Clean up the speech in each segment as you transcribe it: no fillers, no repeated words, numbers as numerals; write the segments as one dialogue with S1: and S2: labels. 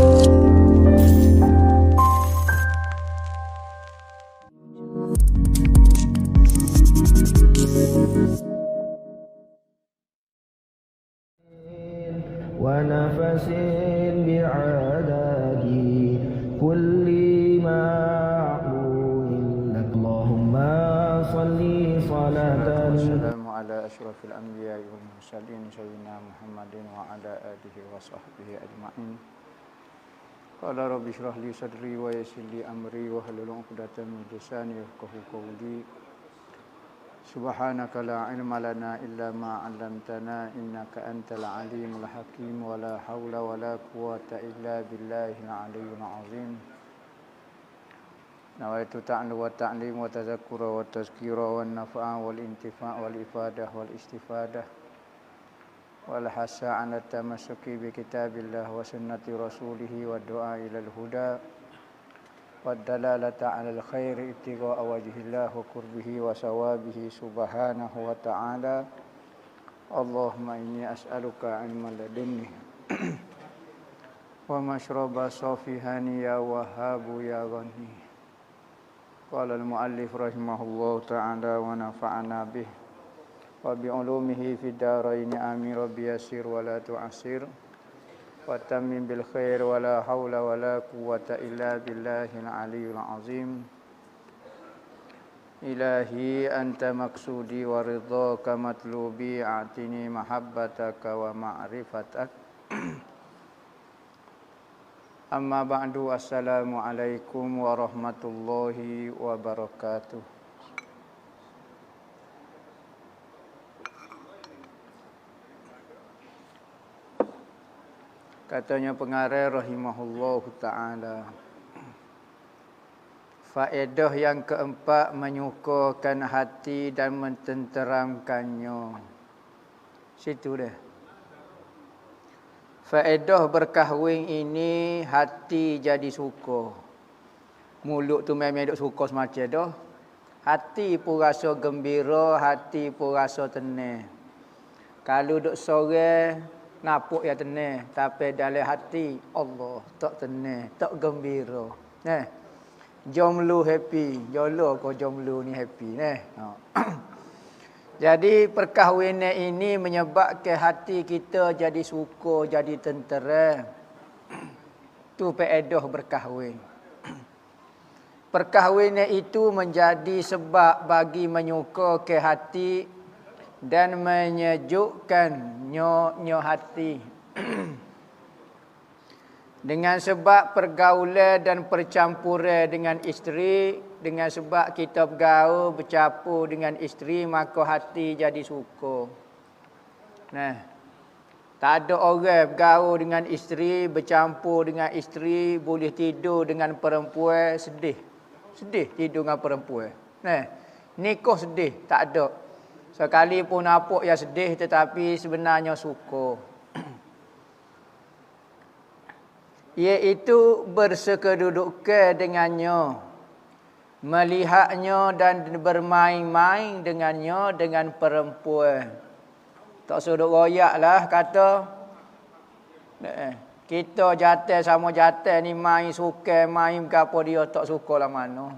S1: ونفس بعدد كل معلوم لك اللهم صل صلاة.
S2: والسلام على أشرف الأنبياء والمرسلين سيدنا محمد وعلى آله وصحبه أجمعين. قال رب اشرح لي صدري ويسر لي أمري واحلل عقدة من لساني يفقهوا قولي. سبحانك لا علم لنا إلا ما علمتنا إنك أنت العليم الحكيم ولا حول ولا قوة إلا بالله العلي العظيم. نويت تعلم والتعليم وتذكر والتذكير والنفع والانتفاع والإفادة والاستفادة والحث على التمسك بكتاب الله وسنة رسوله والدعاء إلى الهدى والدلالة على الخير ابتغاء وجه الله وقربه وثوابه سبحانه وتعالى. اللهم إني أسألك علما لدني ومشرب صافي هاني يا وهاب يا غني. قال المؤلف رحمه الله تعالى ونفعنا به وبعلومه في الدارين آمين. ربي يسر ولا تعسر وتمم بالخير ولا حول ولا قوة إلا بالله العلي العظيم. إلهي أنت مقصودي ورضاك مطلوبي أعطني محبتك ومعرفتك. أما بعد السلام عليكم ورحمة الله وبركاته. Katanya pengarang rahimahullah ta'ala, faedah yang keempat menyukakan hati dan mententeramkannya. Situ dah. Faedah berkahwin ini hati jadi suka. Mulut tu memang duk suka semacam dah. Hati pun rasa gembira, hati pun rasa tenang. Kalau duk sore napuk ya tenang, tapi dalam hati Allah tak tenang, tak gembira. Jomblo happy, jolo kau jomblo ni happy Jadi perkahwinan ini menyebabkan hati kita jadi suka, jadi tentera. Tu faedah berkahwin. Perkahwinan itu menjadi sebab bagi menyukakan hati dan menyejukkan nyo hati. Dengan sebab pergaulan dan percampuran dengan isteri, dengan sebab kita bergaul, bercampur dengan isteri, maka hati jadi suka. Tak ada orang bergaul dengan isteri, bercampur dengan isteri, boleh tidur dengan perempuan, sedih. Sedih tidur dengan perempuan. Nikah sedih, tak ada. Sekali pun nampak yang sedih tetapi sebenarnya suka. Iaitu bersekedudukan dengannya, melihatnya dan bermain-main dengannya, dengan perempuan. Tak suruh royak lah kata kita jatuh sama jatuh ni main suka, main apa dia tak suka lah mana.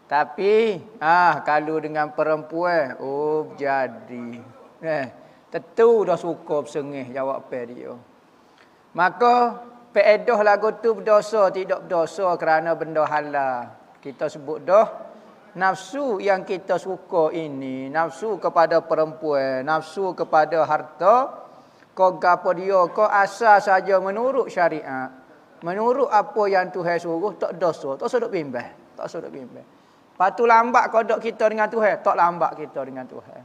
S2: Tapi kalau dengan perempuan, jadi tentu dah suka bersengih jawab apa dia. Maka faedah lagu tu berdosa tidak berdosa kerana benda halal. Kita sebut dah nafsu yang kita suka ini, nafsu kepada perempuan, nafsu kepada harta, kau gapo dia, kau asal saja menurut syariat, menurut apa yang Tuhan suruh, tak dosa, tak sudut bimbang, tak sudut bimbang. Patu lambat kodok kita dengan Tuhan, tak lambat kita dengan Tuhan.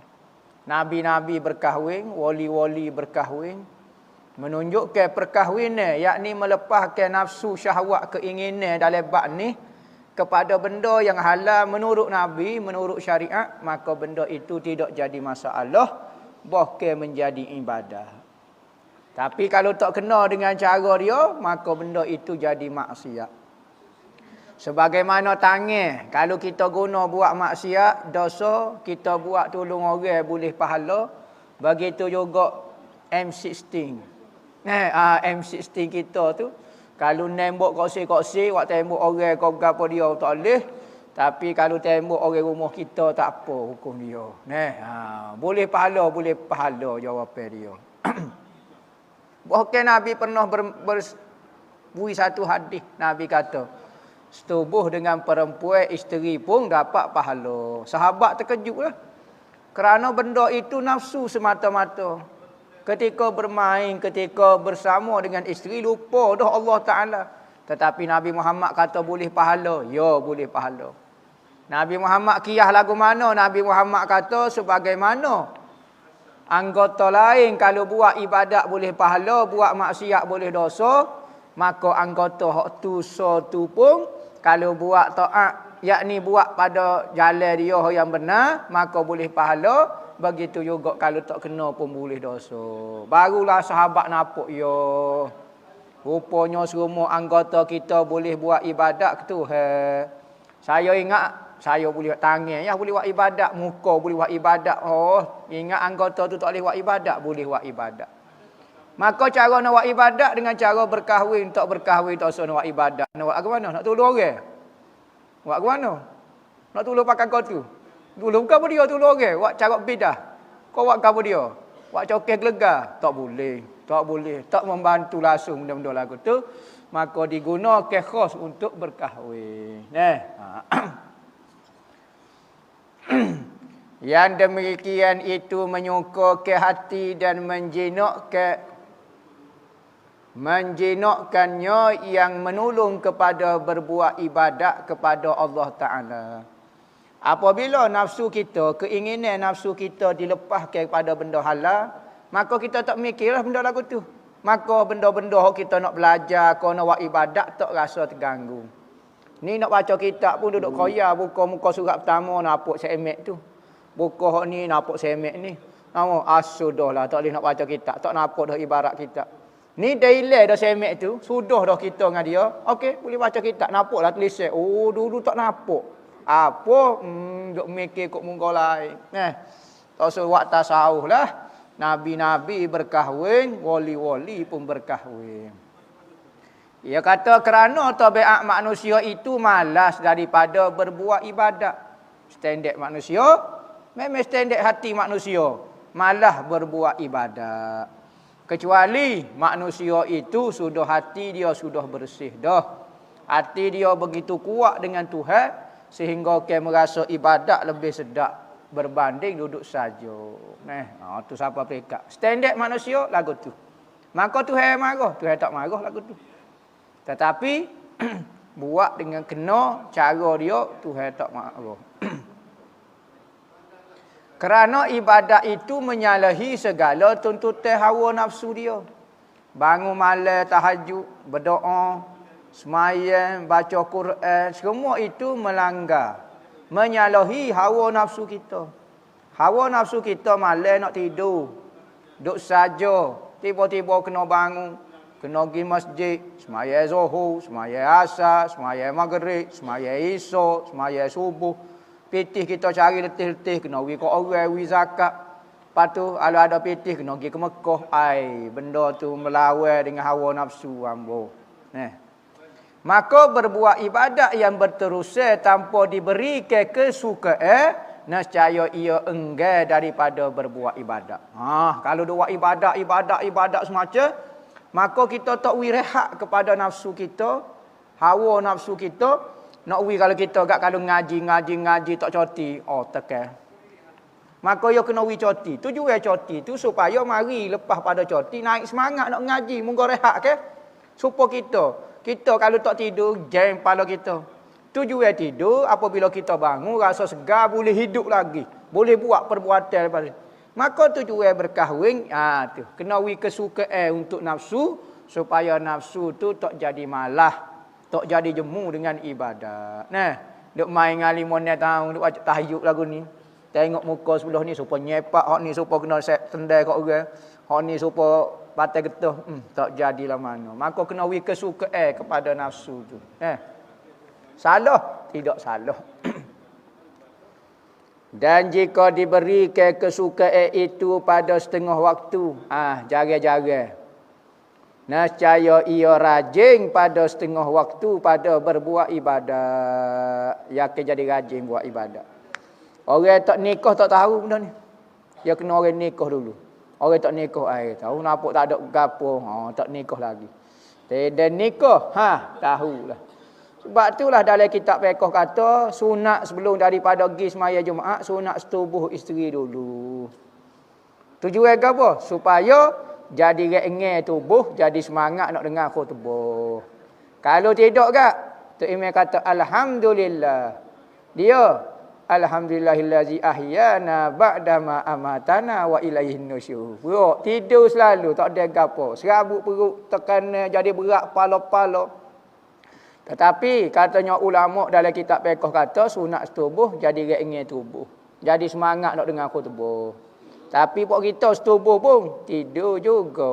S2: Nabi-nabi berkahwin, wali-wali berkahwin, menunjukkan perkahwinan, yakni melepaskan nafsu syahwat keinginan dalam bab ni kepada benda yang halal menurut Nabi, menurut syariat, maka benda itu tidak jadi masalah, bahkan menjadi ibadah. Tapi kalau tak kena dengan cara dia, maka benda itu jadi maksiat. Sebagaimana tangan, kalau kita guna buat maksiat, dosa, kita buat tolong orang boleh pahala. Begitu juga M16. M16 kita tu, Kalau nembok koksi-koksi, wak tembok orang kau gapo dia tak boleh. Tapi kalau tembok orang rumah kita tak apa hukum dia. Boleh pahala jawapan dia. Bahkan Nabi pernah beri satu hadis. Nabi kata, setubuh dengan perempuan isteri pun dapat pahala. Sahabat terkejutlah. Kerana benda itu nafsu semata-mata. Ketika bermain, ketika bersama dengan isteri, lupa dah Allah Ta'ala. Tetapi Nabi Muhammad kata boleh pahala. Ya, boleh pahala. Nabi Muhammad kiyah lagu mana? Nabi Muhammad kata sebagaimana anggota lain kalau buat ibadat boleh pahala, buat maksiat boleh dosa, maka anggota hak tu pun kalau buat taat, yakni buat pada jalan dia yang benar, maka boleh pahala. Begitu juga kalau tak kena pun boleh dosa. Barulah sahabat nampak, ya, rupanya semua anggota kita boleh buat ibadat ke Tuhan. Saya ingat saya boleh buat tangan, ya boleh buat ibadat, muka boleh buat ibadat. Oh, ingat anggota tu tak boleh buat ibadat, boleh buat ibadat. Maka cara nak buat ibadat dengan cara berkahwin, tak berkahwin tak usah nak buat ibadat. Nak buat ke mana? Nak tolong orang? Buat ke mana? Nak tolong pakai kau tu? Tolong ke apa dia tolong orang? Buat cara bidah. Kau buat ke apa dia? Buat cokeh gelegar? Tak boleh. Tak boleh. Tak membantu langsung benda-benda lagu tu. Maka digunakan khas untuk berkahwin. Yang demikian itu menyukakan hati dan menjinakkannya yang menolong kepada berbuat ibadat kepada Allah Ta'ala. Apabila nafsu kita, keinginan nafsu kita dilepaskan kepada benda halal, maka kita tak mikirlah benda lagu tu. Maka benda-benda kita nak belajar, kau nak buat ibadat, tak rasa terganggu. Ni nak baca kitab pun duduk koya, buka muka surat pertama nampak semek tu. Buka hak ni nampak semek ni. Nama sudahlah tak boleh nak baca kitab, tak nampak dah ibarat kitab. Ni dah hilang dah semek tu, sudah dah kita dengan dia. Okey, boleh baca kitab, nampaklah tulisan. Oh, dulu tak nampak. Apa? Duk mikir kok muka lain. Tak usah buat tasawuf lah. Nabi-nabi berkahwin, wali-wali pun berkahwin. Ia kata kerana tabiat manusia itu malas daripada berbuat ibadat. Standard manusia, memang standard hati manusia, malas berbuat ibadat. Kecuali manusia itu sudah hati dia sudah bersih dah. Hati dia begitu kuat dengan Tuhan sehingga dia merasa ibadat lebih sedap berbanding duduk saja. Tu siapa peringkat. Standard manusia lagu tu. Maka Tuhan marah, Tuhan tak marah lagu tu. Tetapi buat dengan kena cara dia, Tuhan tak marah. Kerana ibadat itu menyalahi segala tuntutan hawa nafsu dia. Bangun malam tahajud, berdoa, sembahyang, baca Quran, semua itu melanggar, menyalahi hawa nafsu kita. Hawa nafsu kita malam nak tidur, duduk saja, tiba-tiba kena bangun, kena pergi masjid, sembahyang zuhur, sembahyang asar, sembahyang maghrib, sembahyang isyak, sembahyang subuh. Pitih kita cari letih-letih, kena pergi ke orang, pergi zakat. Lepas tu, kalau ada pitih, kena pergi ke Mekah. Benda tu melawan dengan hawa nafsu ambo. Maka berbuat ibadat yang berterusan tanpa diberikan kesukaan, nescaya ia enggan daripada berbuat ibadat. Kalau dia buat ibadat semacam, maka kita tak rehat kepada nafsu kita, hawa nafsu kita. Nak kalau kita kalau ngaji tak coti, tekan. Maka ia kena coti. Tujuan coti tu supaya mari lepas pada coti naik semangat nak ngaji, mungkin rehat ke? Supaya kita kalau tak tidur jam kepala kita. Tujuan tidur apabila kita bangun rasa segar, boleh hidup lagi, boleh buat perbuatan daripada. Maka tujuan berkahwin tu kena kesukaan untuk nafsu supaya nafsu tu tak jadi malah, tak jadi jemu dengan ibadat. Duk main dengan 5 tahun, duk baca tahyuk lagu ni. Tengok muka sebelah ni supaya nyepak, hak ni supaya kena tendai kat orang. Hak ni supaya batal getah. Tak jadilah mana. Maka kena kesukaan kepada nafsu tu. Salah? Tidak salah. Dan jika diberikan kesukaan itu pada setengah waktu, jarang-jarang. Nescaya ia rajin pada setengah waktu pada berbuat ibadat. Yakin jadi rajin buat ibadat. Orang tak nikah tak tahu benda ni. Dia kena orang nikah dulu. Orang tak nikah tahu nampak tak ada gapo, tak nikah lagi. Dan nikah, tahulah. Sebab itulah dalam kitab fiqh kata sunat sebelum daripada pergi semaya Jumaat, sunat setubuh isteri dulu. Tujuan ke apa? Supaya jadi rengeng tubuh, jadi semangat nak dengar khutbah. Kalau tidak kak, Tok Imam kata alhamdulillah. Dia alhamdulillahillazi ahyana ba'dama amatana wa ilaihin nusyur. Bro, tidur selalu tak ada gapo. Serabut perut tekan jadi berat pala-pala. Tetapi katanya ulama dalam kitab fiqh kata sunat setubuh jadi rengeng tubuh. Jadi semangat nak dengar khutbah. Tapi pok kita setubuh pun tidur juga.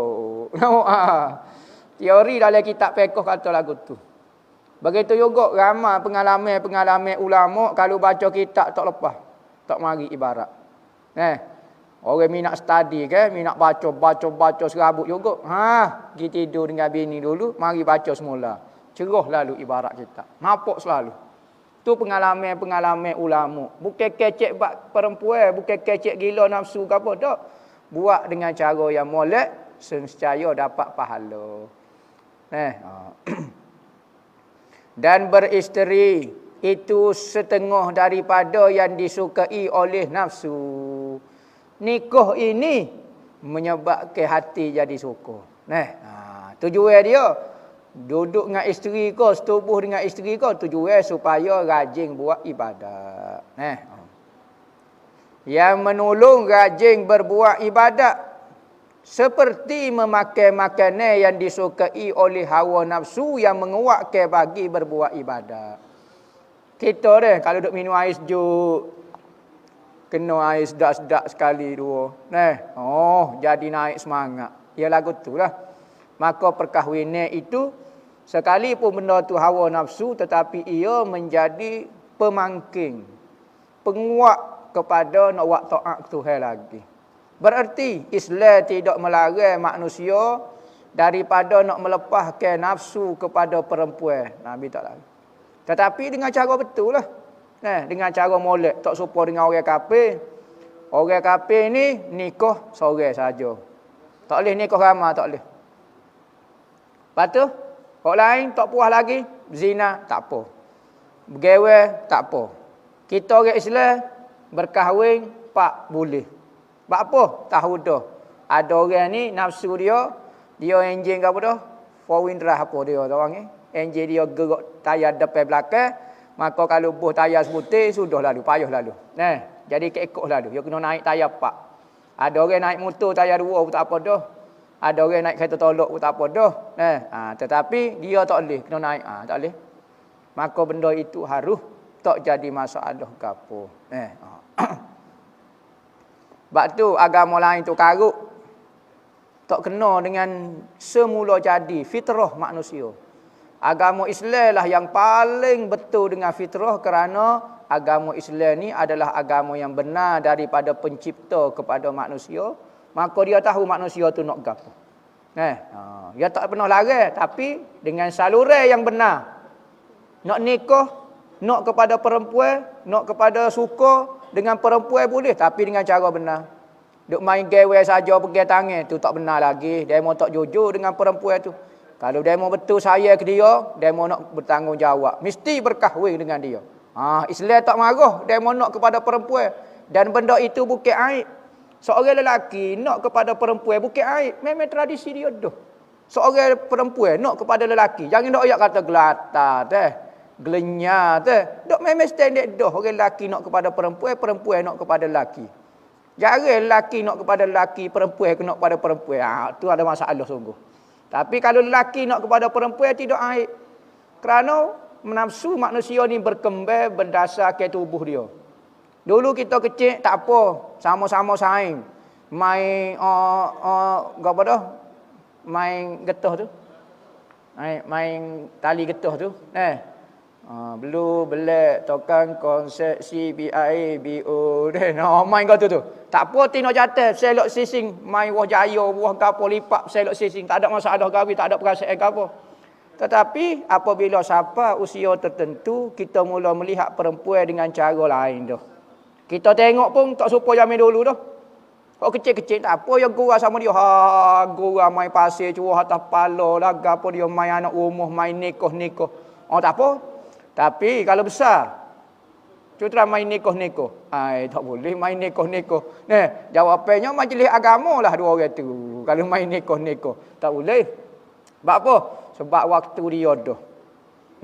S2: Teori dalam kitab fiqh kata lagu tu. Begitu juga ramai pengalaman ulama kalau baca kitab tak lepas. Tak mari ibarat. Orang minat study ke, minat baca serabut juga. Pergi tidur dengan bini dulu, mari baca semula. Cerah lalu ibarat kitab. Nampak selalu. Tu pengalaman ulama. Bukan kecek bab perempuan, bukan kecek gila nafsu ke apa tak. Buat dengan cara yang molek, nescaya dapat pahala. Dan beristeri itu setengah daripada yang disukai oleh nafsu. Nikah ini menyebabkan hati jadi suka. Tujuan dia duduk dengan isteri kau, setubuh dengan isteri kau, tujuan supaya rajin buat ibadat. Yang menolong rajin berbuat ibadat seperti memakan makanan yang disukai oleh hawa nafsu yang menguatkan bagi berbuat ibadat. Kita deh kalau duk minum air sejuk, kena air sedap-sedap sekali dua. Jadi naik semangat. Ya lagu itulah. Maka perkahwinan itu sekalipun benda tu hawa nafsu tetapi ia menjadi pemangking, penguat kepada nak buat taat Tuhan lagi. Berarti Islam tidak melarang manusia daripada nak melepaskan nafsu kepada perempuan. Nabi tak larang. Tetapi dengan cara betul lah. Dengan cara molek. Tak serupa dengan orang kafir. Orang kafir ni nikah seorang saja. Tak boleh nikah ramai, tak boleh. Lepas tu, orang lain tak puas lagi, zina, tak apa. Bergewel, tak apa. Kita orang Islam, berkahwin, pak boleh. Sebab apa? Tahu dah. Ada orang ni nafsu dia enjin ke apa dah? Four wheel drive apa dia orang ni? Enjin dia gerak tayar depan belakang, maka kalau buh tayar sebutir sudah lalu, payah lalu. Jadi keikut lalu. Dia kena naik tayar pak. Ada orang naik motor tayar dua pun tak apa dah. Ada orang naik kereta tolak pun tak apa dah. Tetapi dia tak boleh kena naik, tak boleh. Maka benda itu harus tak jadi masalah gapo. Sebab tu agama lain tu karut. Tak kena dengan semula jadi fitrah manusia. Agama Islam lah yang paling betul dengan fitrah kerana agama Islam ni adalah agama yang benar daripada pencipta kepada manusia. Maka dia tahu manusia tu nak gapo. Dia tak pernah larang tapi dengan saluran yang benar. Nak nikah, nak kepada perempuan, nak kepada suka dengan perempuan boleh tapi dengan cara benar. Duk main gewel saja pegang tangan tu tak benar lagi. Demo tak jujur dengan perempuan tu. Kalau demo betul sayang ke dia, demo nak bertanggungjawab. Mesti berkahwin dengan dia. Islam tak marah demo nak kepada perempuan dan benda itu bukan aib. Seorang lelaki nak kepada perempuan bukan aib, memang tradisi dia dah. Seorang perempuan nak kepada lelaki, jangan dak ayat kata gelata teh. Gelenya teh. Dok memang standard dah orang lelaki nak kepada perempuan, perempuan nak kepada lelaki. Jarang lelaki nak kepada lelaki, perempuan nak kepada perempuan. Tu ada masalah sungguh. Tapi kalau lelaki nak kepada perempuan tidak aib. Kerana nafsu manusia ni berkembang berdasarkan tubuh dia. Dulu kita kecil tak apa, sama-sama saing. Main apa dah? Main getah tu. Main tali getah tu. Blue, black, tokan, konsep, CBI, BO. Main kau tu. Tak apa tino jatuh, selok sising. Main wah jaya, wah gapo lipat, selok sising. Tak ada masalah gawi, tak ada perasaan gapo. Tetapi apabila sampai usia tertentu, kita mula melihat perempuan dengan cara lain dah. Kita tengok pun tak serupa zaman dulu dah. Kalau kecil-kecil tak apa yang gurau sama dia. Gurau main pasir, curah atas pala lah. Gapo dia main anak rumah, main nikah-nikah. Tak apa. Tapi kalau besar, cutera main nikah-nikah. Tak boleh main nikah-nikah. Jawapannya majlis agama lah dua orang tu. Kalau main nikah-nikah. Tak boleh. Sebab apa? Sebab waktu dia dah.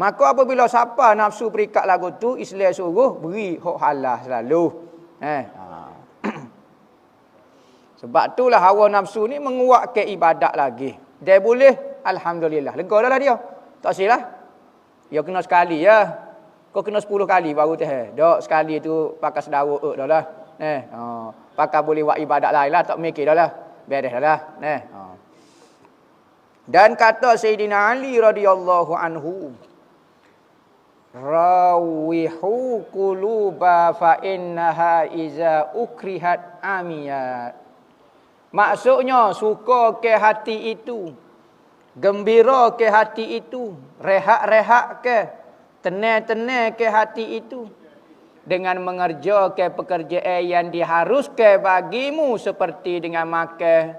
S2: Maka apabila siapa nafsu perikat lagu tu, Islam suruh beri hak halal selalu. Sebab itulah hawa nafsu ni menguatkan ibadat lagi. Dia boleh, alhamdulillah. Lega dah lah dia. Tak silap. Ya kena sekali ya. Kau kena 10 kali baru teh. Dok sekali tu pakai sedawa dah lah. Pakai boleh buat ibadat lain lah, tak mikir dah lah. Beres dah lah. Dan kata Sayyidina Ali radhiyallahu anhu, rawihu quluba fa innaha iza ukrihat amiyat. Maksudnya suka ke hati itu, gembira ke hati itu, rehat-rehat ke, tenang-tenang ke hati itu, dengan mengerjakan pekerjaan yang diharuskan bagimu seperti dengan makan,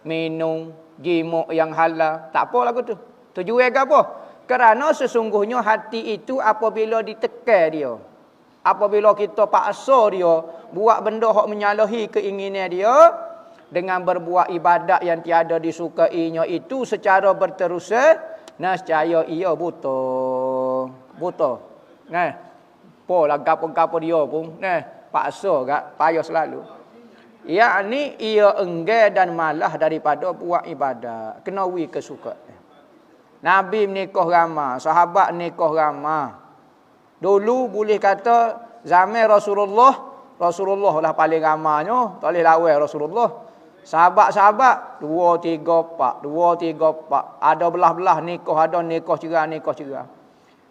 S2: minum, jimuk yang halal. Tak apa lagu tu. Tujuan ke apa? Kerana sesungguhnya hati itu apabila ditekan dia, apabila kita paksa dia buat benda hak menyalahi keinginan dia, dengan berbuat ibadat yang tiada disukainya itu secara berterusan, nescaya ia buta. Polah gapo-gapo dia pun, paksa gak payah selalu. Yakni ia enggan dan malah daripada buat ibadat. Kena wi kesukaan. Nabi menikah ramai, sahabat nikah ramai. Dulu boleh kata zaman Rasulullah lah paling ramainya, tak boleh lawan Rasulullah. Sahabat-sahabat 2, 3, 4. Ada belah-belah nikah, ada nikah cerah.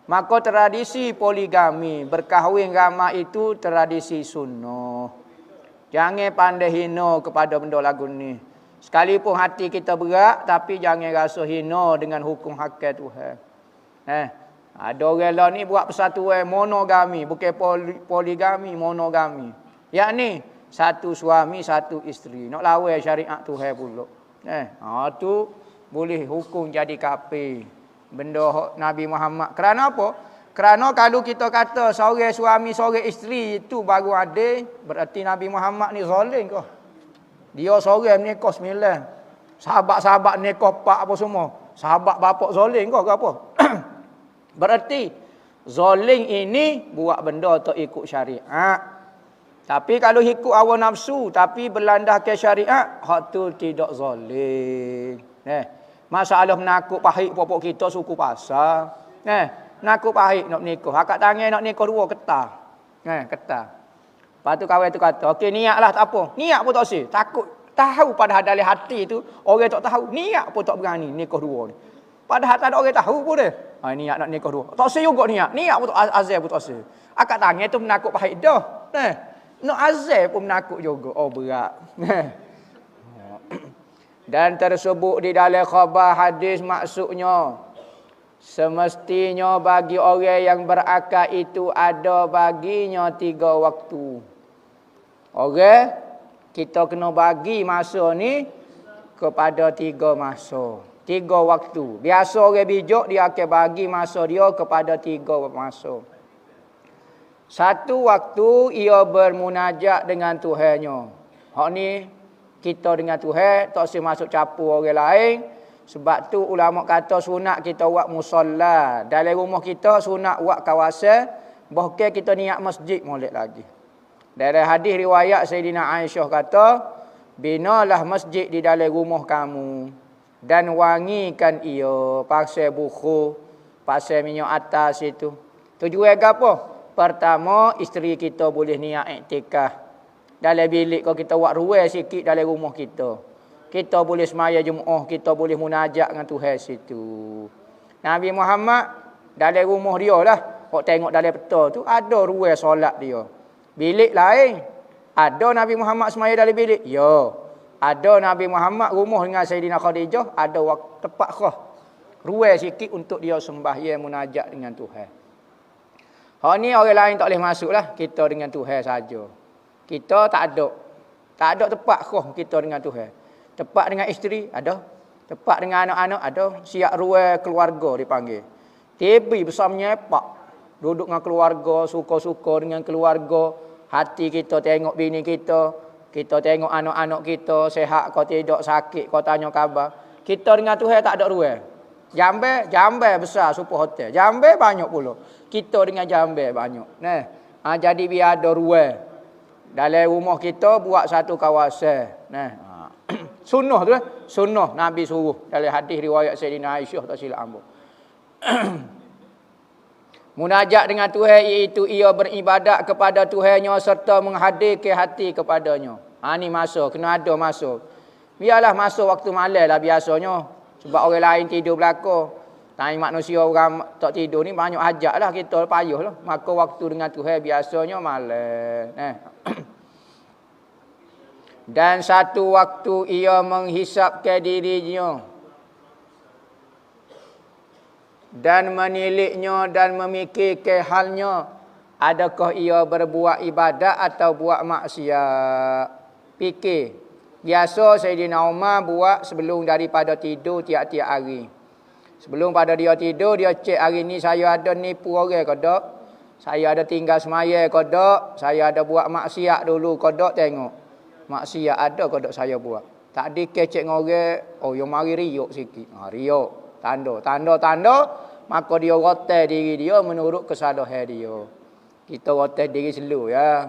S2: Maka tradisi poligami, berkahwin ramai itu tradisi sunnah. Jangan pandai hina kepada benda lagu ni. Sekalipun hati kita berat, tapi jangan rasa hina dengan hukum hakal Tuhan. Ada orang lah ni buat persatuan monogami, bukan poligami, monogami. Yakni satu suami, satu isteri. Nak lawan syariat Tuhan pula. Tu boleh hukum jadi kafir. Benda Nabi Muhammad. Kerana apa? Kerana kalau kita kata seorang suami, seorang isteri itu baru ada, berarti Nabi Muhammad ni zalim ke? Dia seorang nikah 9. Sahabat-sahabat nikah 4 apa semua. Sahabat bapak zalim ke apa? Berarti zalim ini buat benda tak ikut syariat. Tapi kalau ikut hawa nafsu tapi berlandaskan syariat, hak tu tidak zalim. Masalah menakut pahit popok kita suku pasar. Nakut pahit nak menikah. Akak tangan nak nikah 2 ketah. Ketah. Lepas tu kawan tu kata, okey niatlah tak apa. Niat pun tak sih. Takut. Tahu padahal dalam hati tu orang tak tahu. Niat pun tak berani nikah 2 ni. Padahal tak ada orang tahu pun dia. Niat nak nikah 2. Tak sih juga niat. Niat pun tak azal pun tak sih. Akak tangan tu menakut pahit dah. Nak azal pun menakut juga. Oh berat. Dan tersebut di dalam khabar hadis maksudnya, semestinya bagi orang yang berakal itu ada baginya 3 waktu. Orang kita kena bagi masa ni kepada 3 masa. 3 waktu. Biasa orang bijak dia akan bagi masa dia kepada 3 masa. Satu waktu ia bermunajat dengan Tuhannya. Hak ni kita dengan Tuhan tak usah masuk campur orang lain. Sebab tu ulama kata sunat kita buat musalla. Dalam rumah kita sunat buat kawasan. Bahkan kita niat masjid molek lagi. Dalam hadis riwayat Sayyidina Aisyah kata, binalah masjid di dalam rumah kamu. Dan wangikan ia. Pasal buku, pasal minyak atas itu. Tujuan apa? Pertama, isteri kita boleh niat iktikaf. Dalam bilik kalau kita buat ruang sikit dalam rumah kita. Kita boleh semaya Jumaat, kita boleh munajat dengan Tuhan situ. Nabi Muhammad dalam rumah dia lah. Hok tengok dalam peta tu ada ruang solat dia. Bilik lain. Ada Nabi Muhammad semaya dalam bilik? Ya. Ada Nabi Muhammad rumah dengan Sayyidina Khadijah, ada tempat khas. Ruang sikit untuk dia sembahyang munajat dengan Tuhan. Hak ni orang lain tak boleh masuklah, kita dengan Tuhan saja. Kita tak ada. Tak ada tempat khas kita dengan Tuhan. Tempat dengan isteri ada. Tempat dengan anak-anak ada. Siap ruang keluarga dipanggil. TV besar menyepak. Duduk dengan keluarga, suka-suka dengan keluarga. Hati kita tengok bini kita. Kita tengok anak-anak kita. Sehat kau tidak, sakit kau tanya khabar. Kita dengan Tuhan tak ada ruang. Jambe besar super hotel. Jambe banyak pula. Kita dengan jambe banyak. Nah, jadi biar ada ruang. Dalam rumah kita buat satu kawasan. Nah, sunnah tu sunnah Nabi suruh dalam hadis riwayat Sayyidina Aisyah tak silap hamba. Munajat dengan Tuhan iaitu ia beribadat kepada Tuhannya serta menghadirkan hati kepadanya. Ni masa kena ada masa. Biarlah masa waktu malam lah biasanya. Sebab orang lain tidur belakang. Tapi manusia orang tak tidur ni banyak hajat lah. Kita payuh lah. Maka waktu dengan Tuhan biasanya malam. Dan satu waktu ia menghisapkan dirinya. Dan meniliknya dan memikirkan halnya. Adakah ia berbuat ibadat atau buat maksiat. Fikir. Biasa Sayyidina Umar buat sebelum daripada tidur tiap-tiap hari. Sebelum pada dia tidur, dia cek hari ni saya ada nipu orang ke tak? Saya ada tinggal semaya ke tak? Saya ada buat maksiat dulu ke tak? Tengok. Maksiat ada ke tak saya buat? Tak ada kecek dengan orang, oh yang mari riuk sikit. Riuk. Tanda. Maka dia rotai diri dia menurut kesalahan dia. Kita rotai diri selalu ya.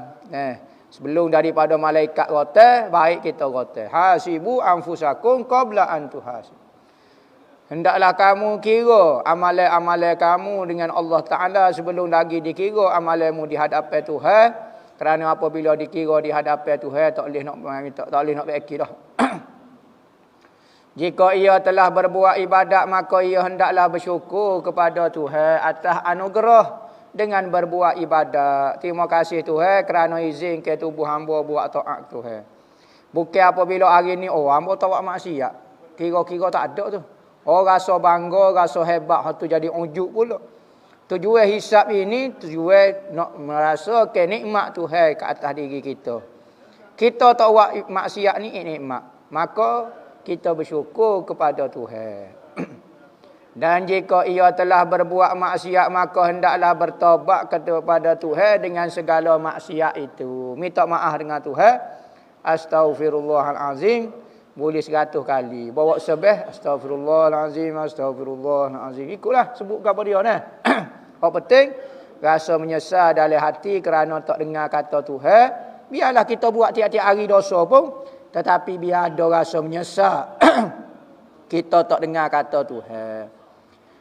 S2: Sebelum daripada malaikat rotai, baik kita rotai. Hasibu anfusakum qabla an tuhasib. Hendaklah kamu kira amalan-amalan kamu dengan Allah Ta'ala sebelum lagi dikira amalanmu di hadapan Tuhan. Kerana apabila dikira di hadapan Tuhan, tak boleh nak baiki dah. Jika ia telah berbuat ibadat, maka ia hendaklah bersyukur kepada Tuhan atas anugerah dengan berbuat ibadat. Terima kasih Tuhan kerana izin ke tubuh hamba buat taat Tuhan. Bukan apabila hari ni, hamba tak buat maksiat. Kira-kira tak ada tu. Rasa bangga, rasa hebat, tu jadi ujub pula. Tujuan hisap ini, tujuan nak merasa ke nikmat Tuhan ke atas diri kita. Kita tak buat maksiat ni nikmat. Maka kita bersyukur kepada Tuhan. Dan jika ia telah berbuat maksiat, maka hendaklah bertobat kepada Tuhan dengan segala maksiat itu. Minta maaf dengan Tuhan. Astaghfirullahalazim. Boleh 100 kali. Bawa sebeh. Astaghfirullahalazim. Astaghfirullahalazim. Ikutlah sebut kepada dia. Yang penting, rasa menyesal dalam hati kerana tak dengar kata Tuhan. Biarlah kita buat tiap-tiap hari dosa pun. Tetapi biar ada rasa menyesal. Kita tak dengar kata Tuhan.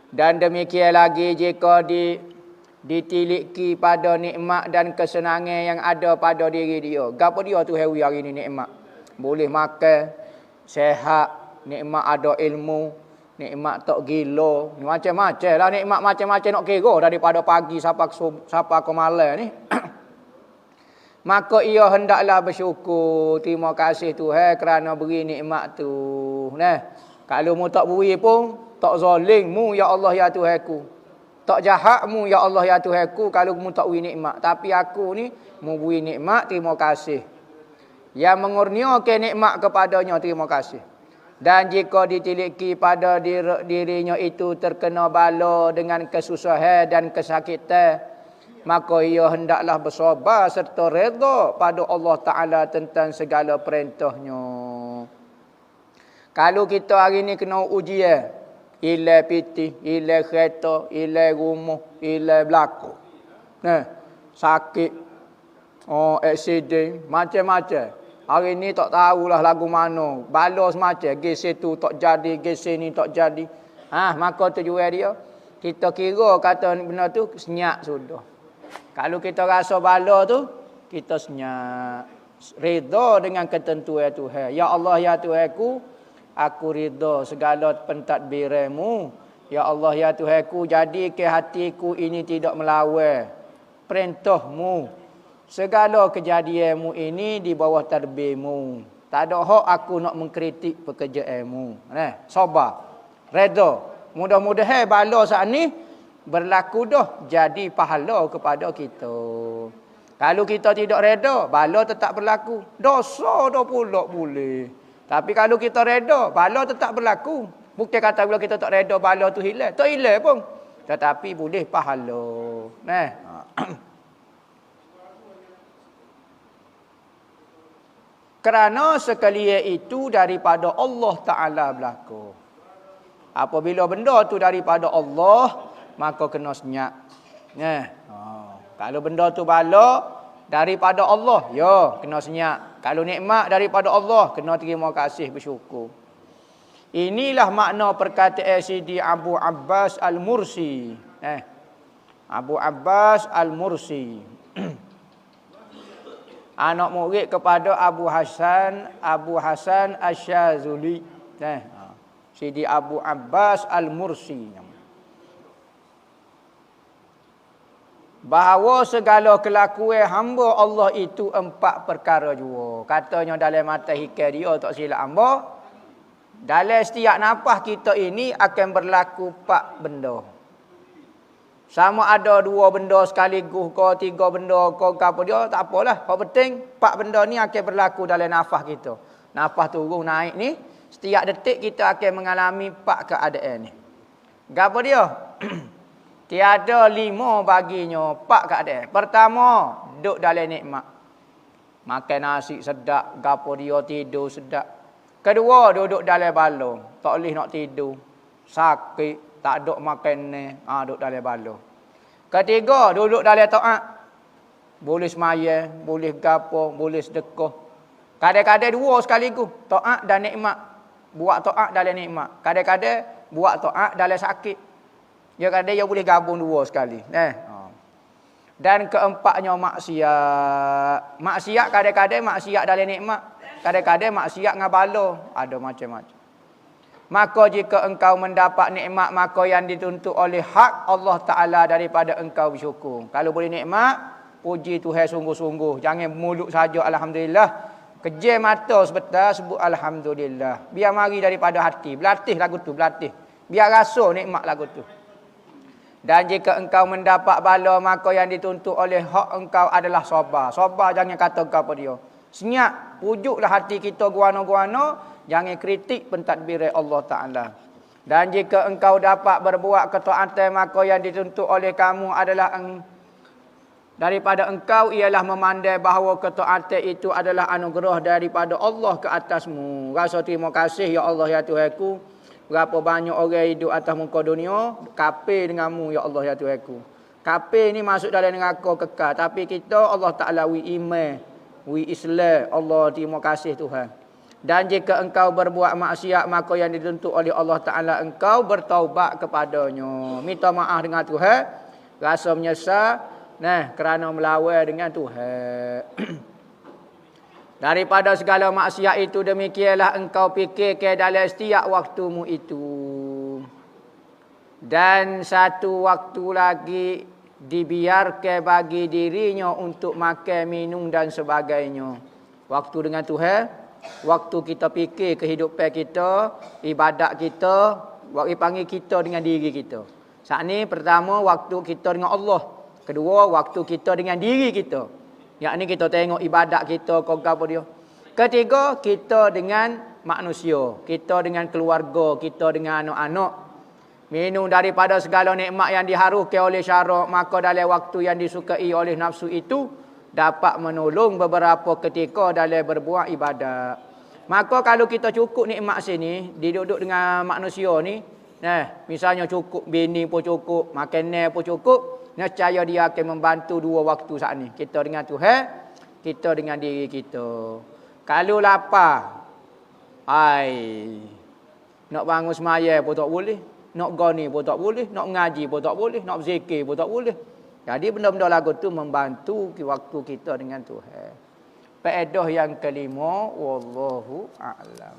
S2: Dan demikian lagi jika ditiliki pada nikmat dan kesenangan yang ada pada diri dia. Gapo dia tu hari ni nikmat? Boleh makan, sehat, nikmat ada ilmu, nikmat tak gila. Macam-macam lah nikmat macam-macam nak kira daripada pagi sampai ke malam ni. Maka ia hendaklah bersyukur. Terima kasih Tuhan kerana beri nikmat tu. Kalau mu tak beri pun, tak zalim mu ya Allah ya Tuhanku. Tak jahat mu ya Allah ya Tuhanku kalau mu tak beri nikmat. Tapi aku ni mu beri nikmat, terima kasih. Yang mengurniakan nikmat kepadanya, terima kasih. Dan jika ditiliki pada dirinya itu terkena bala dengan kesusahan dan kesakitan, maka ia hendaklah bersabar serta redha pada Allah Ta'ala tentang segala perintahnya. Kalau kita hari ni kena ujian, ilai piti, ilai kereta, ilai rumah, ilai belakang. Sakit, aksiden, macam-macam. Hari ni tak tahulah lagu mana. Bala semacam, geser tu tak jadi, geser ni tak jadi. Maka tujuan dia, kita kira kata benda tu senyap sudah. Kalau kita rasa bala tu, kita senyap. Reda dengan ketentuan Tuhan. Ya Allah ya Tuhanku, aku reda segala pentadbiranmu Ya Allah ya Tuhanku, jadi ke hatiku ini tidak melawan perintahmu. Segala kejadianmu ini di bawah tadbirmu. Tak ada hak aku nak mengkritik pekerjaanmu. Sabar. Redha. Mudah-mudahan bala saat ni berlaku dah jadi pahala kepada kita. Kalau kita tidak reda, bala tetap berlaku. Dosa dah pula boleh. Tapi kalau kita reda, bala tetap berlaku. Bukan kata bila kita tak reda, bala tu hilang. Tak hilang pun. Tetapi boleh pahala. Kerana sekalian itu daripada Allah Ta'ala berlaku. Apabila benda tu daripada Allah, maka kena senyap. Kalau benda tu bala daripada Allah, ya kena senyap. Kalau nikmat daripada Allah, kena terima kasih, bersyukur. Inilah makna perkataan Sidi Abu Abbas Al-Mursi. Abu Abbas Al-Mursi. Anak murid kepada Abu Hasan Asy-Syazuli. Sidi Abu Abbas Al-Mursi. Bahawa segala kelakuan hamba Allah itu 4 perkara jua. Katanya dalam mata hikayat dia tak silap hamba. Dalam setiap nafas kita ini akan berlaku 4 benda. Sama ada 2 benda sekaligus ke 3 benda ke apa dia, tak apalah. Yang penting 4 benda ni akan berlaku dalam nafas kita. Nafas turun naik ni, setiap detik kita akan mengalami 4 keadaan ni. Gapo dia? Tiada 5 baginya 4 keadaan. Pertama, duduk dalam nikmat. Makan nasi sedap, gapo dia tidur sedap. Kedua, duduk dalam balong. Tak boleh nak tidur. Sakit, tak ada makan ni. Duduk dalam balong. Ketiga, duduk dalam taat. Boleh semayang, boleh gapo, boleh sedekah. Kadang-kadang 2 sekaligus. Taat dan nikmat. Buat taat dalam nikmat. Kadang-kadang buat taat dalam sakit. Ya kadang dia boleh gabung 2 sekali. Dan keempatnya maksiat. Maksiat kadang-kadang maksiat dalam nikmat. Kadang-kadang maksiat ngabalo, ada macam-macam. Maka jika engkau mendapat nikmat, maka yang dituntut oleh hak Allah Ta'ala daripada engkau bersyukur. Kalau boleh nikmat, puji Tuhan sungguh-sungguh. Jangan mulut saja Alhamdulillah. Kejam mata sebentar sebut Alhamdulillah. Biar mari daripada hati. Berlatih lagu tu, berlatih. Biar rasa nikmat lagu tu. Dan jika engkau mendapat bala, maka yang dituntut oleh hak engkau adalah sabar. Sabar, jangan kata engkau apa dia. Senyap, pujuklah hati kita guano-guano, jangan kritik pentadbir Allah Ta'ala. Dan jika engkau dapat berbuat ketaatan, maka yang dituntut oleh kamu adalah daripada engkau ialah memandai bahawa ketaatan itu adalah anugerah daripada Allah ke atasmu. Rasa terima kasih ya Allah ya Tuhanku. Berapa banyak orang hidup atas muka dunia kafir denganmu ya Allah ya Tuhanku. Kafir ni masuk dalam neraka kekal, tapi kita Allah Ta'ala wi iman, wi Islam. Allah terima kasih Tuhan. Dan jika engkau berbuat maksiat, maka yang dituntut oleh Allah Ta'ala engkau bertaubat kepadanya. Minta maaf dengan Tuhan, rasa menyesal kerana melawan dengan Tuhan. Daripada segala maksiat itu, demikianlah engkau fikirkan dalam setiap waktumu itu. Dan satu waktu lagi dibiarkan bagi dirinya untuk makan, minum dan sebagainya. Waktu dengan Tuhan, waktu kita fikir kehidupan kita, ibadat kita, waktu panggil kita dengan diri kita. Saat ni pertama waktu kita dengan Allah. Kedua waktu kita dengan diri kita. Yang ni kita tengok ibadat kita, kau apa dia. Ketiga, kita dengan manusia. Kita dengan keluarga, kita dengan anak-anak. Minum daripada segala nikmat yang diharukan oleh syarak, maka dalam waktu yang disukai oleh nafsu itu, dapat menolong beberapa ketika dalam berbuat ibadat. Maka kalau kita cukup nikmat sini, duduk dengan manusia ni, misalnya cukup bini pun cukup, makanan pun cukup, nescaya dia akan membantu 2 waktu saat ni. Kita dengan Tuhan, kita dengan diri kita. Kalau lapar, nak bangun semaya pun tak boleh, nak gani pun tak boleh, nak mengaji pun tak boleh, nak berzikir pun tak boleh. Jadi benda-benda lagu tu membantu waktu kita dengan Tuhan. Faedah yang kelima, wallahu a'lam.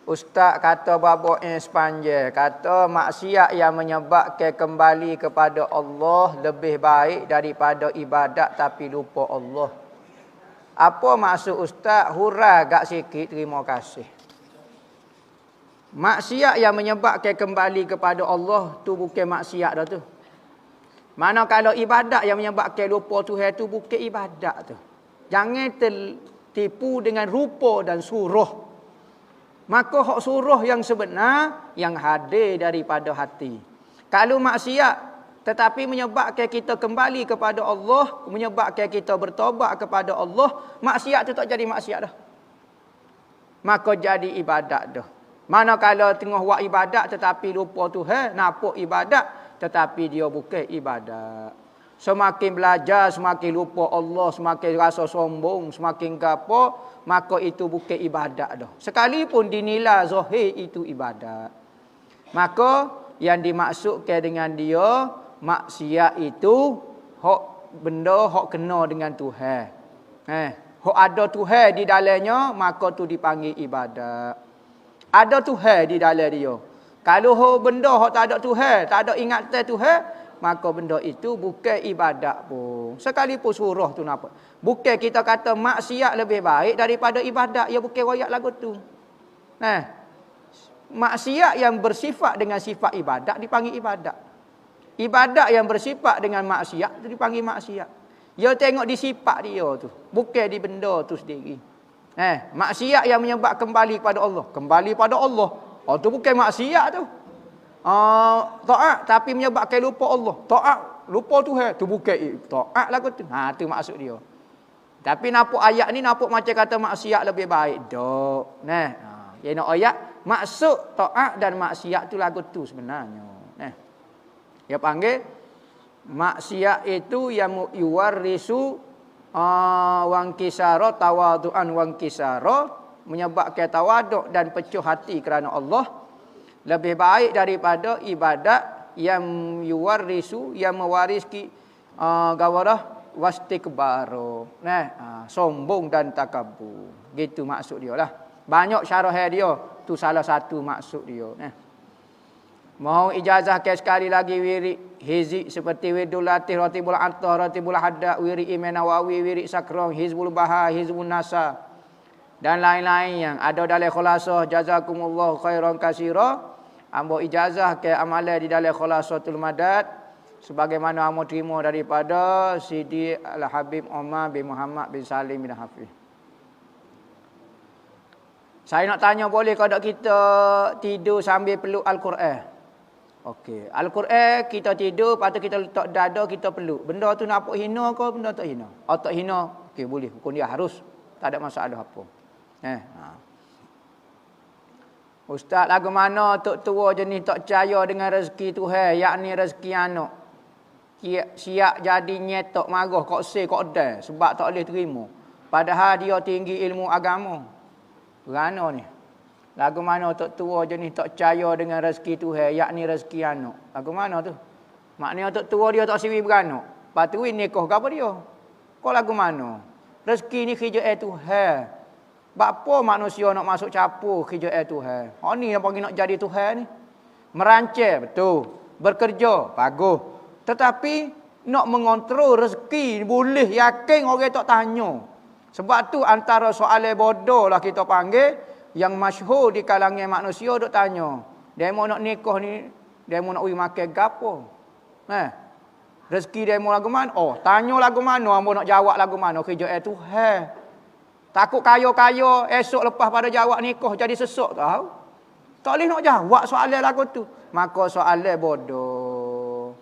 S2: Ustaz kata babak yang sepanjang, kata maksiat yang menyebabkan kembali kepada Allah lebih baik daripada ibadat tapi lupa Allah. Apa maksud Ustaz? Hurai gak sikit, terima kasih. Maksiat yang menyebabkan kembali kepada Allah tu bukan maksiat dah tu. Mana kalau ibadat yang menyebabkan lupa Tuhan tu bukan ibadat tu. Jangan tertipu dengan rupa dan surah. Maka hak surah yang sebenar yang hadir daripada hati. Kalau maksiat tetapi menyebabkan kita kembali kepada Allah, menyebabkan kita bertobat kepada Allah, maksiat tu tak jadi maksiat dah. Maka jadi ibadat dah. Mana kalau tengah buat ibadat tetapi lupa Tuhan, nampak ibadat tetapi dia bukan ibadat. Semakin belajar, semakin lupa Allah, semakin rasa sombong, semakin gapo, maka itu bukan ibadat dah. Sekalipun dinilai zahir itu ibadat. Maka yang dimaksudkan dengan dia maksiat itu hak benda hak kena dengan Tuhan. Hak ada Tuhan di dalamnya, maka tu dipanggil ibadat. Ada Tuhan di dalam dia. Kalau hak benda hak tak ada Tuhan, tak ada ingatan Tuhan, maka benda itu bukan ibadat pun. Sekalipun surah tu nampak. Bukan kita kata maksiat lebih baik daripada ibadat. Ya bukan royak lagu tu. Maksiat yang bersifat dengan sifat ibadat dipanggil ibadat. Ibadat yang bersifat dengan maksiat itu dipanggil maksiat. Ya tengok di sifat dia tu. Bukan di benda tu sendiri. Maksiat yang menyebab kembali kepada Allah. Kembali pada Allah. Oh tu bukan maksiat tu. Taat tapi menyebabkan lupa Allah. Taat lupa Tuhan tu bukan taat lagu tu. Tu maksud dia. Tapi nampak ayat ni nampak macam kata maksiat lebih baik. Dok. Dia nak ayat maksud taat dan maksiat tu lagu tu sebenarnya. Dia panggil maksiat itu yang yuwarrisu wangkisara tawadu'an wangkisara, menyebabkan tawaduk dan pecuh hati kerana Allah lebih baik daripada ibadat yang yuwarrisu, yang mewarisi gawarah wastikbaru. Sombong dan takabur. Gitu maksud dia lah. Banyak syarah dia. Tu salah satu maksud dia. Mau ijazah ke sekali lagi wirid hizib seperti wirdul latih, ratibul antah, ratibul haddad, wirid Imam Nawawi, wirid sakrong, hizbul bahar, hizbun nasa dan lain-lain yang ada dalam khulasah jazakumullah khairan katsira. Ambo ijazah ke amalan di dalam khulasatul madad sebagaimana ambo terima daripada Sidi Al-Habib Omar bin Muhammad bin Salim bin Hafiz. Saya nak tanya, boleh ke tak kita tidur sambil peluk Al-Quran? Okey, Al-Quran kita tidur, lepas tu kita letak dada, kita peluk. Benda tu nampak hina ke benda tak hina? Oh tak hina, okey boleh, hukum dia harus. Tak ada masalah apa. Ustaz, lagu mana tok tua jenis tak percaya dengan rezeki Tuhan, yakni rezeki anak. Siap jadi nyetok marah kok se kok dah sebab tak boleh terima. Padahal dia tinggi ilmu agama. Berana ni? Lagu mana tok tua jenis tak percaya dengan rezeki Tuhan, yakni rezeki anak. Lagu mana tu? Maknanya tok tua dia tak siwi beranak. Lepas tu nikah ke apa dia? Kau lagu mana? Rezeki ni kerja Tuhan. Bapa manusia nak masuk capur kerja Tuhan. Ni yang panggil nak jadi Tuhan ni. Merancang, betul. Bekerja, bagus. Tetapi nak mengontrol rezeki, boleh yakin orang tak tanya. Sebab tu antara soalan bodoh lah kita panggil, yang masyhur di kalangan manusia duk tanya. Dia mau nak nikah ni, dia mau nak pergi makan gapo? Rezeki dia mau lagu mana? Oh, tanya lagu mana, ambo nak jawab lagu mana, kerja Tuhan. Takut kaya-kaya, esok lepas pada jawab nikah jadi sesok tahu. Tak boleh nak jawab soalan lagu tu. Maka soalan bodoh.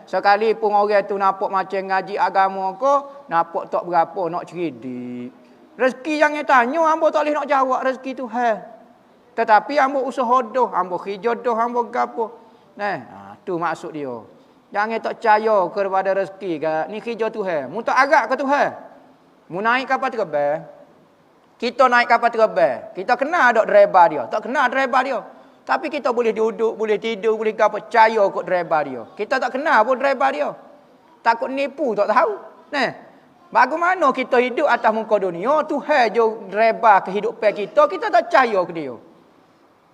S2: Sekalipun orang tu nampak macam ngaji agama ko, nampak tak berapa, nak cerdik. Rezeki jangan tanya, hamba tak boleh nak jawab rezeki Tuhan. Tetapi hamba usaha dah, hamba kerja dah, hamba gapo. Tu maksud dia. Jangan tak percaya kepada rezeki. Ni kerja Tuhan. Mu tak agak ke Tuhan? Mu naik kapal terbang. Kita naik kapal terbang. Kita kenal ada driver dia. Tak kenal driver dia. Tapi kita boleh duduk, boleh tidur, boleh apa, percaya kot driver dia. Kita tak kenal pun driver dia. Takut nipu, tak tahu. Bagaimana kita hidup atas muka dunia, Tuhan je driver kehidupan kita, kita tak percaya ke dia.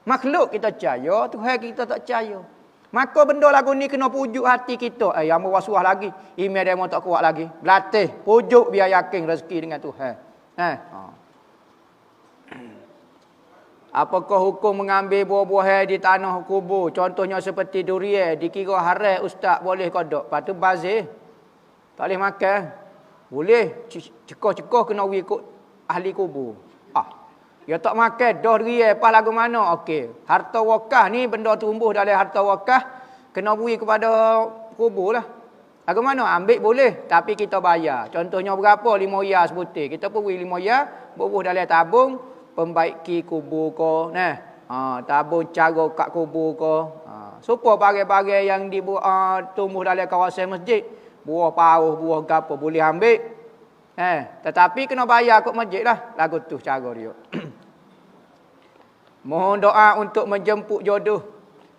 S2: Makhluk kita percaya, Tuhan kita tak percaya. Maka benda lagu ni kena pujuk hati kita. Yang berwasuah lagi. Email demo tak kuat lagi. Latih, pujuk biar yakin rezeki dengan Tuhan. Apakah hukum mengambil buah-buahan di tanah kubur? Contohnya seperti durian. Dikira haram, ustaz boleh kodok. Lepas tu bazir. Tak boleh makan. Boleh. Cekah-cekah kena ikut ahli kubur. Ya tak makan, dah durian, pas lagu mana? Okey. Harta wakaf ni benda tumbuh dalam harta wakaf, kena beri kepada kubur lah. Lagu mana? Ambil boleh, tapi kita bayar. Contohnya berapa? 5 ya sebutir. Kita pun beri 5 ya, bubuh dalam tabung, pembaiki kubur ko. Tabung cara kat kubur ko. Supaya bagai-bagai yang tumbuh dalam kawasan masjid, buah pauh, buah gapo boleh ambil. Tetapi kena bayar kot masjid lah. Lagu tu cara dia. Mohon doa untuk menjemput jodoh.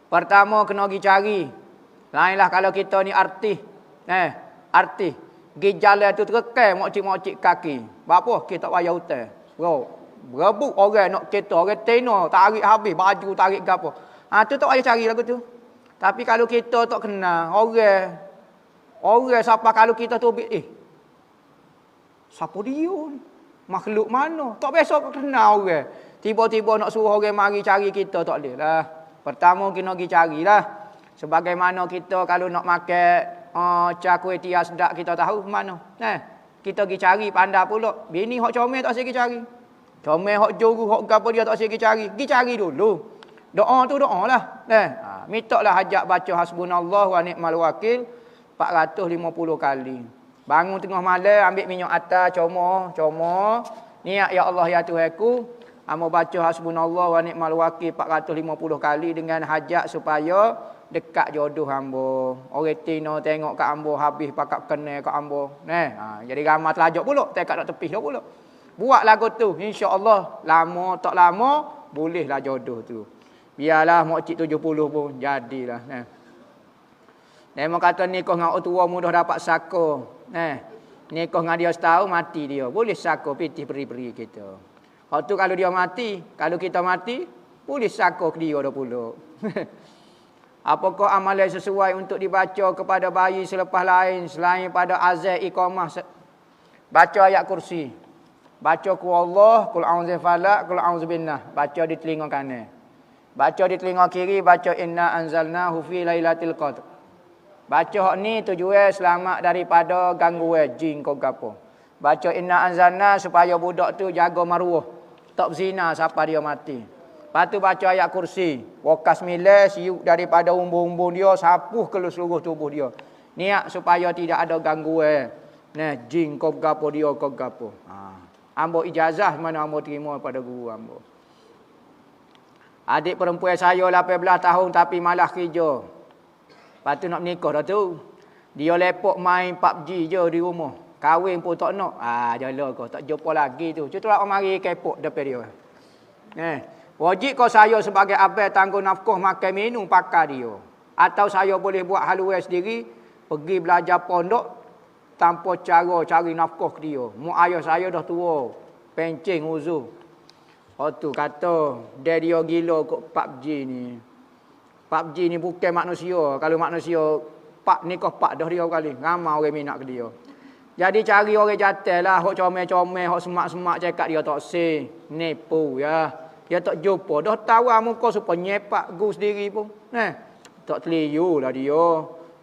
S2: Pertama kena pergi cari. Lainlah kalau kita ni artis. Artis. Pergi jalan tu terkekal mokcik-mokcik kaki. Apa? Kita tak bayar hutang. Bro, berebut orang nak kereta. Orang tena tarik habis. Baju tarik ke apa. Tu tak payah cari lagu tu. Tapi kalau kita tak kenal. Orang siapa kalau kita tu siapa dia ni? Makhluk mana? Tak biasa kenal orang. Tiba-tiba nak suruh orang mari cari kita, tak boleh lah. Pertama kena pergi carilah. Sebagaimana kita kalau nak makan cah kuih tias sedap kita tahu mana. Kita pergi cari pandai pula. Bini hok comel tak pergi cari. Comel hok juru, hok gapo dia tak pergi cari. Pergi cari dulu. Doa tu doa lah. Mintaklah hajat baca hasbunallah wa ni'mal wakil 450 kali. Bangun tengah malam, ambil minyak atas, comor. Niat, ya Allah, ya Tuhanku. Amo baca hasbunallah wa ni'mal wakil 450 kali dengan hajat supaya dekat jodoh hamba. Orang tino tengok kat hamba habis pakak kena kat hamba. Jadi ramai telajak pula, tekak nak tepis dah pula. Buat lagu tu, insya-Allah lama tak lama bolehlah jodoh tu. Biarlah mokcik 70 pun jadilah. Nemo kata nikah dengan orang tua mudah dapat saka. Nikah dengan dia setahun mati dia. Boleh saka pitih peri-peri kita. Waktu kalau dia mati, kalau kita mati, boleh saka ke dia dah pula. Apakah amalan sesuai untuk dibaca kepada bayi selepas lain selain pada azan iqamah? Baca ayat kursi. Baca qul Allah, qul a'udzu falaq, qul a'udzu binnas. Baca di telinga kanan. Baca di telinga kiri, baca inna anzalnahu fi lailatul qadr. Baca hak ni tujuan selamat daripada gangguan jin kau gapo. Baca inna anzalna supaya budak tu jaga maruah. Tak berzina sampai dia mati. Lepas tu baca ayat kursi. Wakas milih siuk daripada umbun-umbun dia. Sapuh ke seluruh tubuh dia. Niat supaya tidak ada gangguan. Jin kau gapo dia kau gapo. Ambo ijazah mana ambo terima pada guru ambo. Adik perempuan saya 18 tahun tapi malah kerja. Lepas tu nak menikah dah tu. Dia lepok main PUBG je di rumah. Kahwin pun tak nak. Jalan kau tak jumpa lagi tu. Cutlah orang mari kepok depan dia. Wajib kau saya sebagai abang tanggung nafkah makan minum pakai dia. Atau saya boleh buat haluan sendiri, pergi belajar pondok tanpa cara cari nafkah ke dia. Mak ayah saya dah tua, pencing uzur. Tu kata dia gila kok PUBG ni. PUBG ni bukan manusia. Kalau manusia nikah pak dah dia kali. Ramai orang minat ke dia. Jadi cari orang jatuh lah. Hok comel-comel, hok semak-semak cakap dia tak say. Nipu ya. Dia tak jumpa. Dah tahu muka supaya nyepak gu sendiri pun. Tak teliu lah dia.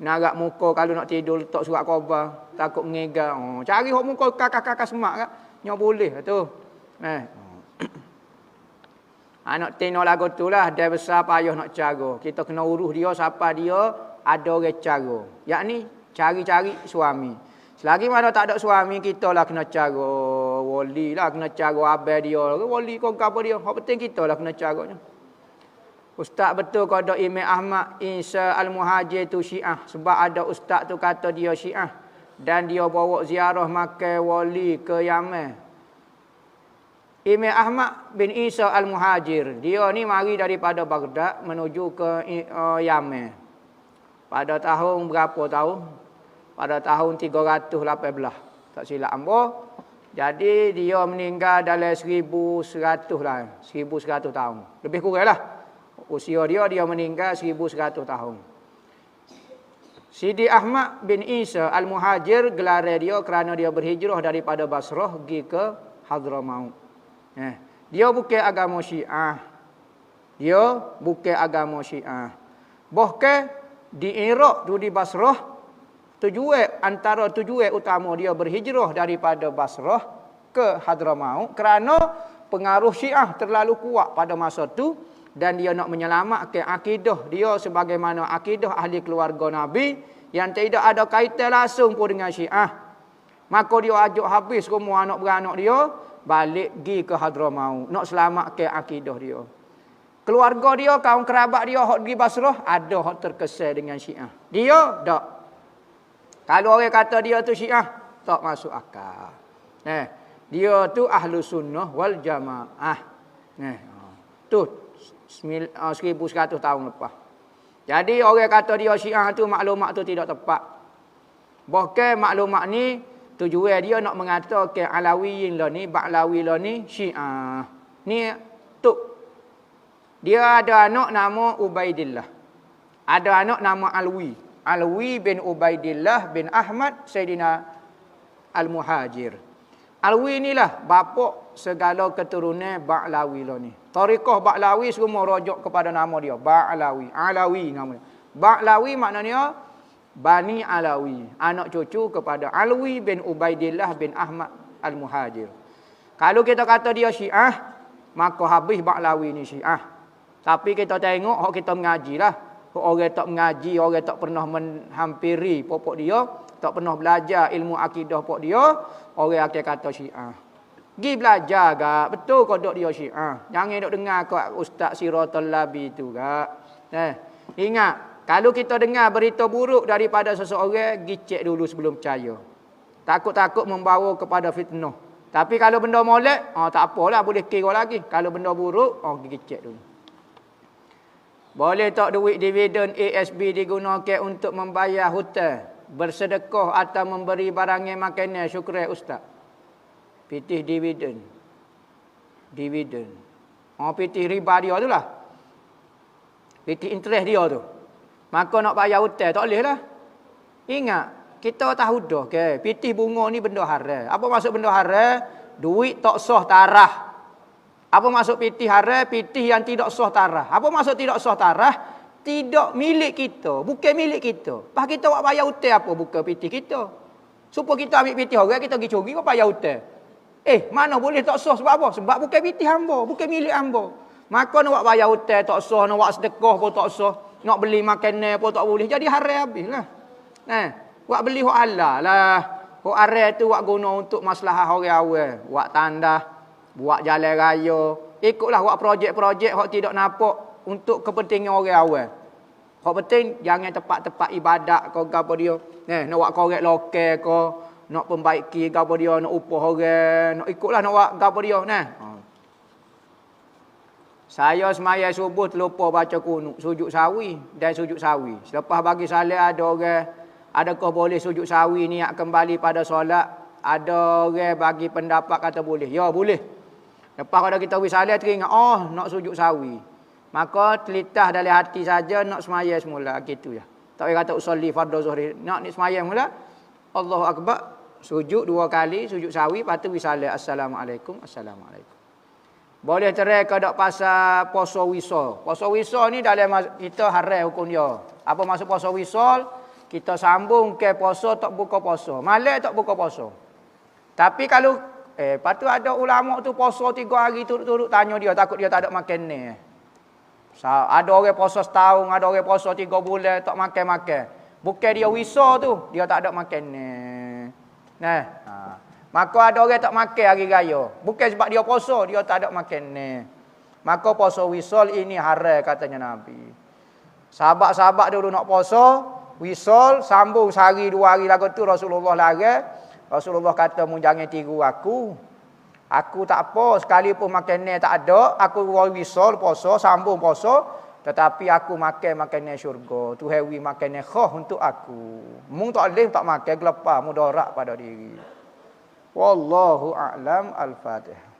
S2: Narak muka kalau nak tidur letak surat khabar. Takut mengegar. Cari hok muka kakak-kakak semak kan. Nyak boleh lah tu. Anak tino lagu tu lah. Dia besar payah nak cara. Kita kena urus dia siapa dia. Ada orang cara. Yakni cari-cari suami. Selagi mana tak ada suami, kita lah kena cara wali lah, kena cara abang dia. Wali kau apa dia. Hak penting kita lah kena caranya. Ustaz betul kau ada Imam Ahmad Isa Al-Muhajir tu Syiah. Sebab ada ustaz tu kata dia Syiah. Dan dia bawa ziarah makan wali ke Yaman. Imam Ahmad bin Isa Al-Muhajir. Dia ni mari daripada Baghdad menuju ke Yaman. Pada tahun berapa tahun? Pada tahun 318. Tak silap ambo. Jadi dia meninggal dalam 1100 lah. 1100 tahun. Lebih kurang lah. Usia dia meninggal 1100 tahun. Sidi Ahmad bin Isa Al-Muhajir, gelar dia kerana dia berhijrah daripada Basrah pergi ke Hadramaut. Dia bukan agama Syiah. Bahkan di Iraq tu di Basrah, antara tujuan utama dia berhijrah daripada Basrah ke Hadramaut kerana pengaruh Syiah terlalu kuat pada masa tu, dan dia nak menyelamatkan akidah dia sebagaimana akidah ahli keluarga Nabi yang tidak ada kaitan langsung pun dengan Syiah. Maka dia ajak habis semua anak beranak dia balik pergi ke Hadramaut nak selamatkan akidah dia. Keluarga dia, kaum kerabat dia hak di Basrah ada hak terkesan dengan Syiah. Dia tak. Kalau orang kata dia tu Syiah, tak masuk akal. Dia tu ahlu sunnah wal jamaah. Tu 1100 tahun lepas. Jadi orang kata dia Syiah tu, maklumat tu tidak tepat. Bahkan maklumat ni tujuan dia nak mengatakan Alawiyin lah ni, Ba'lawi lah ni Syiah. Ni tu. Dia ada anak nama Ubaidillah. Ada anak nama Alwi. Alwi bin Ubaidillah bin Ahmad Sayyidina Al-Muhajir. Alwi inilah bapa segala keturunan Ba'lawi lah ni. Tariqah Ba'lawi semua rujuk kepada nama dia. Ba'lawi. Alawi nama dia. Ba'lawi maknanya Bani Alawi. Anak cucu kepada Alwi bin Ubaidillah bin Ahmad Al-Muhajir. Kalau kita kata dia Syiah, maka habis Ba'lawi ni Syiah. Tapi kita tengok, hak kita mengaji lah. Orang tak mengaji, orang tak pernah menghampiri pokok dia, tak pernah belajar ilmu akidah pokok dia, orang akan kata Syiah. Pergi belajar gak, betul kodok dia Syiah. Jangan duk dengar kat Ustaz Siratul Labi tu gak. Ingat, kalau kita dengar berita buruk daripada seseorang, pergi cek dulu sebelum percaya. Takut-takut membawa kepada fitnah. Tapi kalau benda molek, tak apalah, boleh kira lagi. Kalau benda buruk, pergi cek dulu. Boleh tak duit dividen ASB digunakan untuk membayar hutang, bersedekah atau memberi barang makanan? Syukran Ustaz. Pitih dividen. Pitih riba dia tu lah. Pitih interest dia tu. Maka nak bayar hutang tak boleh lah. Ingat, kita tahu dah ke, pitih bunga ni benda haram. Apa maksud benda haram? Duit tak sah tarah. Apa maksud pitih haram? Pitih yang tidak sah tarah. Apa maksud tidak sah tarah? Tidak milik kita. Bukan milik kita. Pas kita buat bayar hutang apa? Bukan pitih kita. Supaya kita ambil pitih orang, kita pergi curi, apa bayar hutang? Mana boleh tak sah? Sebab apa? Sebab bukan pitih hamba. Bukan milik hamba. Maka nak buat bayar hutang tak sah. Nak buat sedekah pun tak sah. Nak beli makanan pun tak boleh. Jadi haram habis lah. Buat beli hak halal lah. Hak haram tu buat guna untuk masalah orang awal. Buat tandas. Buat jalan raya. Ikutlah buat projek-projek hak tidak nampak untuk kepentingan orang awal. Hak penting jangan tempat-tempat ibadat kau gapo dia. Nak buat korek lokal ke, nak perbaiki gapo dia, nak upah orang, nak ikutlah nak buat gapo dia Saya semaya subuh terlupa baca kunut sujud sawi dan sujud sawi. Selepas bagi salat ada orang, adakah boleh sujud sawi niat kembali pada solat? Ada orang bagi pendapat kata boleh. Ya boleh. Lepas kalau kita bagi salat teringat, nak sujud sawi. Maka telitah dalam hati saja nak semaya semula gitu ya. Tak payah kata usolli fardhu zuhri. Nak semaya semula. Allahu akbar, sujud 2 kali sujud sawi, lepas tu salat assalamualaikum. Boleh cerai ke dak pasal puasa wisol. Puasa wisol ni dalam kita haram hukum dia. Apa maksud puasa wisol? Kita sambung ke puasa tak buka puasa. Malam tak buka puasa. Tapi kalau lepas tu ada ulama tu puasa 3 hari turut-turut, tanya dia, takut dia tak ada makan ni. Ada orang puasa setahun, ada orang puasa 3 bulan tak makan-makan. Bukan dia wisol tu, dia tak ada makan ni. Maka ada orang tak makan hari raya. Bukan sebab dia puasa, dia tak ada makan ni. Maka puasa wisol ini haram katanya Nabi. Sahabat-sahabat dulu nak puasa, wisol sambung sehari 2 hari lagu tu Rasulullah larang. Rasulullah kata, mu jangan tiru aku. Aku tak apa, sekalipun makanan tak ada, aku wisol puasa, sambung puasa, tetapi aku makan makanan syurga. Tu hewi makanan khas untuk aku. Mu tak boleh tak makan, gelepar mudarat pada diri. Wallahu a'lam. Al-Fatihah.